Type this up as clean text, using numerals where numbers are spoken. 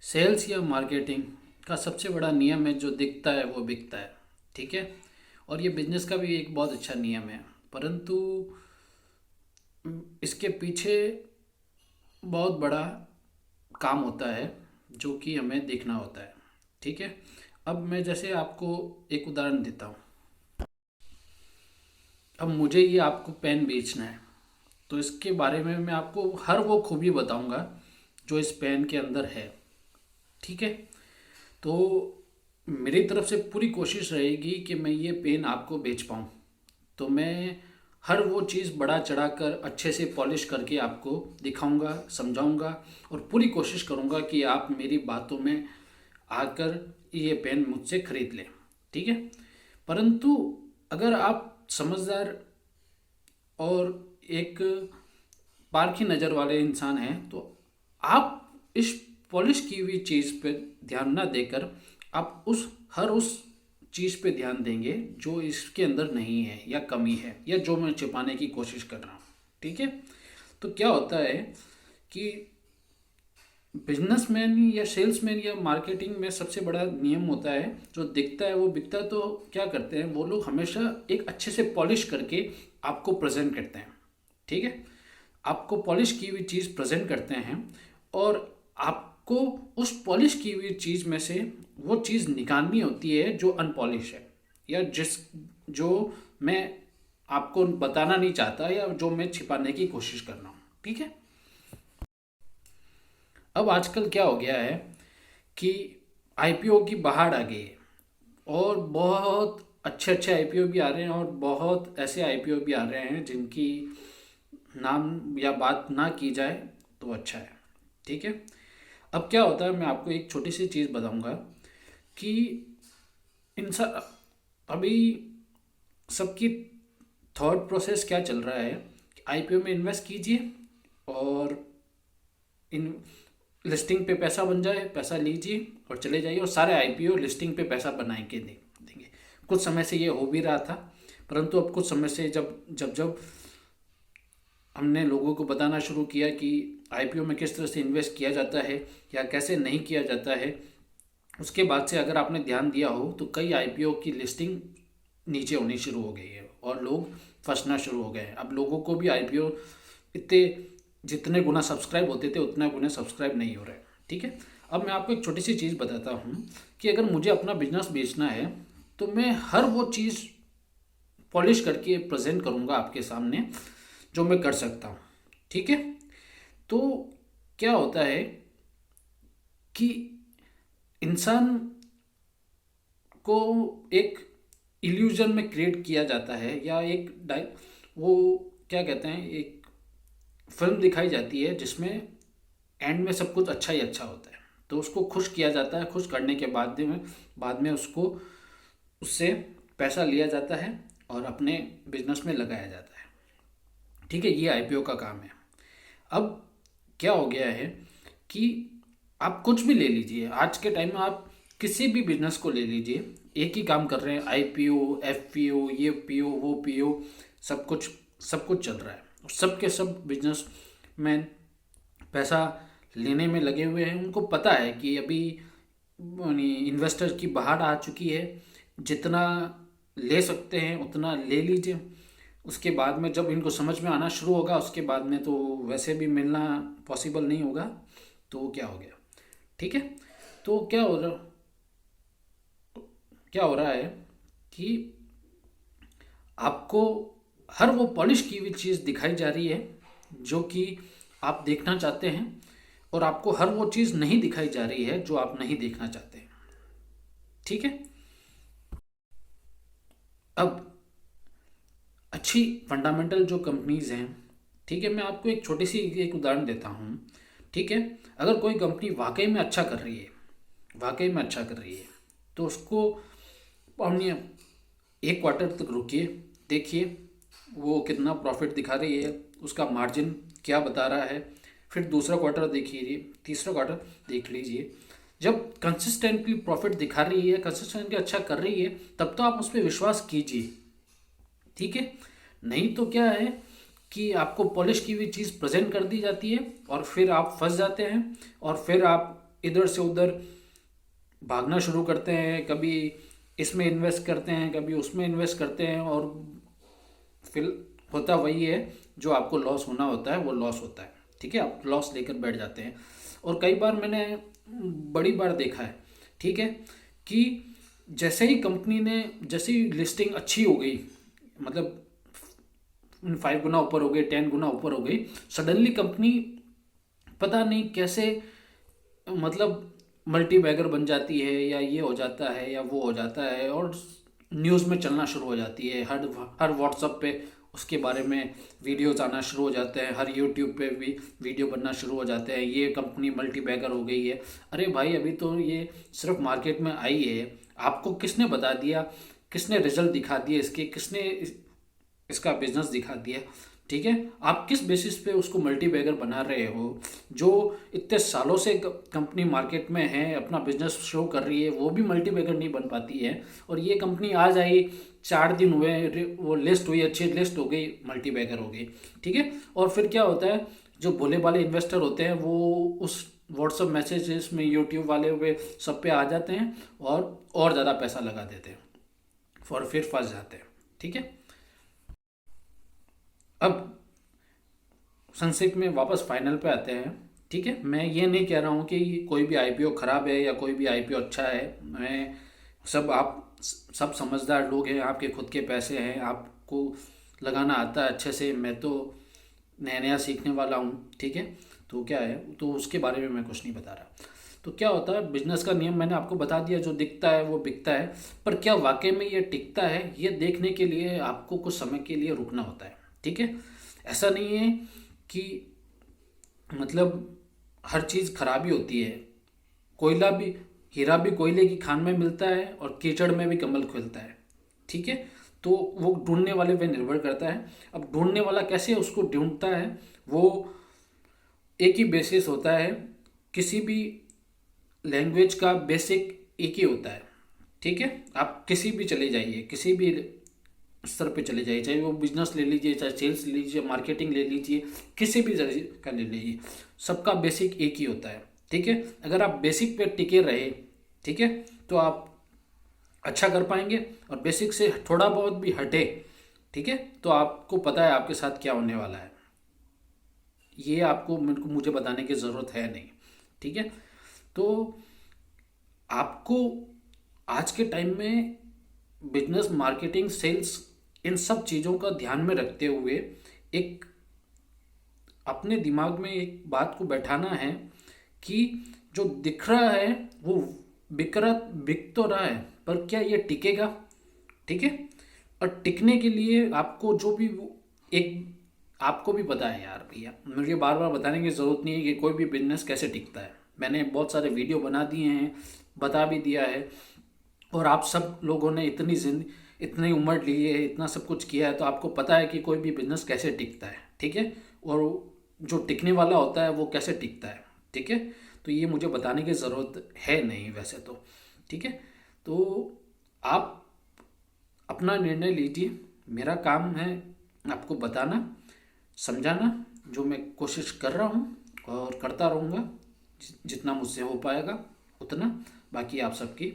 Sales या marketing का सबसे बड़ा नियम है, जो दिखता है वो बिकता है। ठीक है। और ये बिजनेस का भी एक बहुत अच्छा नियम है, परंतु इसके पीछे बहुत बड़ा काम होता है जो कि हमें देखना होता है। ठीक है। अब मैं जैसे आपको एक उदाहरण देता हूँ। अब मुझे ये आपको पेन बेचना है, तो इसके बारे में मैं आपको हर वो खूबी बताऊंगा जो इस पेन के अंदर है। ठीक है। तो मेरी तरफ से पूरी कोशिश रहेगी कि मैं ये पेन आपको बेच पाऊँ। तो मैं हर वो चीज़ बढ़ा चढ़ा कर अच्छे से पॉलिश करके आपको दिखाऊंगा, समझाऊंगा, और पूरी कोशिश करूंगा कि आप मेरी बातों में आकर ये पेन मुझसे खरीद लें। ठीक है। परंतु अगर आप समझदार और एक पारखी नज़र वाले इंसान हैं, तो आप इस पॉलिश की हुई चीज़ पे ध्यान ना देकर आप उस चीज़ पे ध्यान देंगे जो इसके अंदर नहीं है या कमी है या जो मैं छिपाने की कोशिश कर रहा हूँ। ठीक है। तो क्या होता है कि बिजनेसमैन या सेल्समैन या मार्केटिंग में सबसे बड़ा नियम होता है, जो दिखता है वो बिकता है। तो क्या करते हैं वो लोग, हमेशा एक अच्छे से पॉलिश करके आपको प्रेजेंट करते हैं। ठीक है। आपको पॉलिश की हुई चीज़ प्रेजेंट करते हैं, और आपको उस पॉलिश की हुई चीज़ में से वो चीज़ निकालनी होती है जो अनपॉलिश है, या जो मैं आपको बताना नहीं चाहता, या जो मैं छिपाने की कोशिश कर रहा हूँ। ठीक है। अब आजकल क्या हो गया है कि आईपीओ की बहार आ गई है, और बहुत अच्छे अच्छे आईपीओ भी आ रहे हैं, और बहुत ऐसे आईपीओ भी आ रहे हैं जिनकी नाम या बात ना की जाए तो अच्छा है। ठीक है। अब क्या होता है, मैं आपको एक छोटी सी चीज़ बताऊंगा कि इंसान अभी सबकी थॉट प्रोसेस क्या चल रहा है। आईपीओ में इन्वेस्ट कीजिए, और इन लिस्टिंग पे पैसा बन जाए, पैसा लीजिए और चले जाइए, और सारे आईपीओ लिस्टिंग पे पैसा बनाएंगे देंगे। कुछ समय से ये हो भी रहा था, परंतु अब कुछ समय से जब जब जब हमने लोगों को बताना शुरू किया कि आईपीओ में किस तरह से इन्वेस्ट किया जाता है या कैसे नहीं किया जाता है, उसके बाद से अगर आपने ध्यान दिया हो तो कई आईपीओ की लिस्टिंग नीचे होनी शुरू हो गई है, और लोग फंसना शुरू हो गए हैं। अब लोगों को भी आईपीओ इतने, जितने गुना सब्सक्राइब होते थे उतना गुना सब्सक्राइब नहीं हो रहा है। ठीक है। अब मैं आपको एक छोटी सी चीज़ बताता हूँ कि अगर मुझे अपना बिजनेस बेचना है, तो मैं हर वो चीज़ पॉलिश करके प्रेजेंट करूँगा आपके सामने जो मैं कर सकता हूँ। ठीक है। तो क्या होता है कि इंसान को एक इल्यूजन में क्रिएट किया जाता है, या वो क्या कहते हैं, एक फिल्म दिखाई जाती है जिसमें एंड में सब कुछ अच्छा ही अच्छा होता है। तो उसको खुश किया जाता है, खुश करने के बाद में उसको उससे पैसा लिया जाता है और अपने बिजनेस में लगाया जाता है। ठीक है। ये आईपीओ का काम है। अब क्या हो गया है कि आप कुछ भी ले लीजिए, आज के टाइम में आप किसी भी बिजनेस को ले लीजिए, एक ही काम कर रहे हैं। आईपीओ, एफपीओ, ये पीओ, वो पीओ, सब कुछ चल रहा है, और सब के सब बिजनेस मैन पैसा लेने में लगे हुए हैं। उनको पता है कि अभी इन्वेस्टर की बहार आ चुकी है, जितना ले सकते हैं उतना ले लीजिए। उसके बाद में जब इनको समझ में आना शुरू होगा, उसके बाद में तो वैसे भी मिलना पॉसिबल नहीं होगा। तो क्या हो गया। ठीक है। तो क्या हो रहा है कि आपको हर वो पॉलिश की हुई चीज़ दिखाई जा रही है जो कि आप देखना चाहते हैं, और आपको हर वो चीज़ नहीं दिखाई जा रही है जो आप नहीं देखना चाहते हैं। ठीक है। अब अच्छी फंडामेंटल जो कंपनीज हैं, ठीक है, मैं आपको एक छोटी सी एक उदाहरण देता हूँ। ठीक है। अगर कोई कंपनी वाकई में अच्छा कर रही है, वाकई में अच्छा कर रही है, तो उसको हमने एक क्वार्टर तक रुकिए, देखिए वो कितना प्रॉफिट दिखा रही है, उसका मार्जिन क्या बता रहा है। फिर दूसरा क्वार्टर देखिए, तीसरा क्वार्टर देख लीजिए। जब कंसिस्टेंटली प्रॉफिट दिखा रही है, कंसिस्टेंटली अच्छा कर रही है, तब तो आप उस पर विश्वास कीजिए। ठीक है। नहीं तो क्या है कि आपको पॉलिश की हुई चीज़ प्रेजेंट कर दी जाती है, और फिर आप फंस जाते हैं, और फिर आप इधर से उधर भागना शुरू करते हैं, कभी इसमें इन्वेस्ट करते हैं, कभी उसमें इन्वेस्ट करते हैं, और फिर होता वही है, जो आपको लॉस होना होता है वो लॉस होता है। ठीक है, आप लॉस लेकर बैठ जाते हैं। और कई बार मैंने बड़ी बार देखा है, ठीक है, कि जैसे ही कंपनी ने, जैसे ही लिस्टिंग अच्छी हो गई, मतलब 5 गुना ऊपर हो गई, 10 गुना ऊपर हो गई, सडनली कंपनी पता नहीं कैसे, मतलब मल्टी बैगर बन जाती है, या ये हो जाता है या वो हो जाता है, और न्यूज़ में चलना शुरू हो जाती है। हर हर व्हाट्सअप पे उसके बारे में वीडियोज आना शुरू हो जाते हैं, हर यूट्यूब पे भी वीडियो बनना शुरू हो जाते हैं, ये कंपनी मल्टी बैगर हो गई है। अरे भाई, अभी तो ये सिर्फ मार्केट में आई है, आपको किसने बता दिया, किसने रिजल्ट दिखा दिए इसके, किसने इसका बिजनेस दिखा दिया? ठीक है, आप किस बेसिस पे उसको मल्टी बैगर बना रहे हो? जो इतने सालों से कंपनी मार्केट में है, अपना बिजनेस शो कर रही है, वो भी मल्टी बैगर नहीं बन पाती है, और ये कंपनी आज आई, 4 दिन हुए, वो लिस्ट हुई, अच्छी लिस्ट हो गई, मल्टी बैगर हो गई। ठीक है, और फिर क्या होता है, जो भोले भाले इन्वेस्टर होते हैं वो उस व्हाट्सअप मैसेजेस में, यूट्यूब वाले पे, सब पे आ जाते हैं और ज़्यादा पैसा लगा देते हैं, और फिर फंस जाते हैं। ठीक है, अब संक्षिप्त में वापस फाइनल पे आते हैं। ठीक है, मैं ये नहीं कह रहा हूँ कि कोई भी आईपीओ खराब है या कोई भी आईपीओ अच्छा है। मैं सब समझदार लोग हैं, आपके खुद के पैसे हैं, आपको लगाना आता है अच्छे से। मैं तो नया नया सीखने वाला हूँ। ठीक है, तो क्या है, तो उसके बारे में मैं कुछ नहीं बता रहा। तो क्या होता है, बिजनेस का नियम मैंने आपको बता दिया, जो दिखता है वो बिकता है, पर क्या वाकई में ये टिकता है, ये देखने के लिए आपको कुछ समय के लिए रुकना होता है। ठीक है, ऐसा नहीं है कि मतलब हर चीज़ खराबी होती है। कोयला भी, हीरा भी कोयले की खान में मिलता है, और कीचड़ में भी कमल खिलता है। ठीक है, तो वो ढूंढने वाले पे निर्भर करता है। अब ढूंढने वाला कैसे उसको ढूंढता है, वो एक ही बेसिस होता है, किसी भी लैंग्वेज का बेसिक एक ही होता है। ठीक है, आप किसी भी चले जाइए, किसी भी स्तर पे चले जाइए, चाहे वो बिजनेस ले लीजिए, चाहे सेल्स ले लीजिए, मार्केटिंग ले लीजिए, किसी भी जरिए का ले लीजिए, सबका बेसिक एक ही होता है। ठीक है, अगर आप बेसिक पे टिके रहे, ठीक है, तो आप अच्छा कर पाएंगे, और बेसिक से थोड़ा बहुत भी हटे, ठीक है, तो आपको पता है आपके साथ क्या होने वाला है। ये आपको मुझे बताने की ज़रूरत है नहीं। ठीक है, तो आपको आज के टाइम में बिजनेस, मार्केटिंग, सेल्स, इन सब चीज़ों का ध्यान में रखते हुए एक अपने दिमाग में एक बात को बैठाना है कि जो दिख रहा है वो बिक तो रहा है, पर क्या ये टिकेगा? ठीक है, और टिकने के लिए आपको जो भी एक, आपको भी पता है यार भैया, मुझे बार बार बताने की ज़रूरत नहीं है कि कोई भी बिजनेस कैसे टिकता है। मैंने बहुत सारे वीडियो बना दिए हैं, बता भी दिया है, और आप सब लोगों ने इतनी उम्र ली है, इतना सब कुछ किया है, तो आपको पता है कि कोई भी बिजनेस कैसे टिकता है। ठीक है, और जो टिकने वाला होता है वो कैसे टिकता है। ठीक है, तो ये मुझे बताने की ज़रूरत है नहीं वैसे तो। ठीक है, तो आप अपना निर्णय लीजिए, मेरा काम है आपको बताना, समझाना, जो मैं कोशिश कर रहा हूँ और करता रहूँगा, जितना मुझसे हो पाएगा उतना। बाकी आप सबकी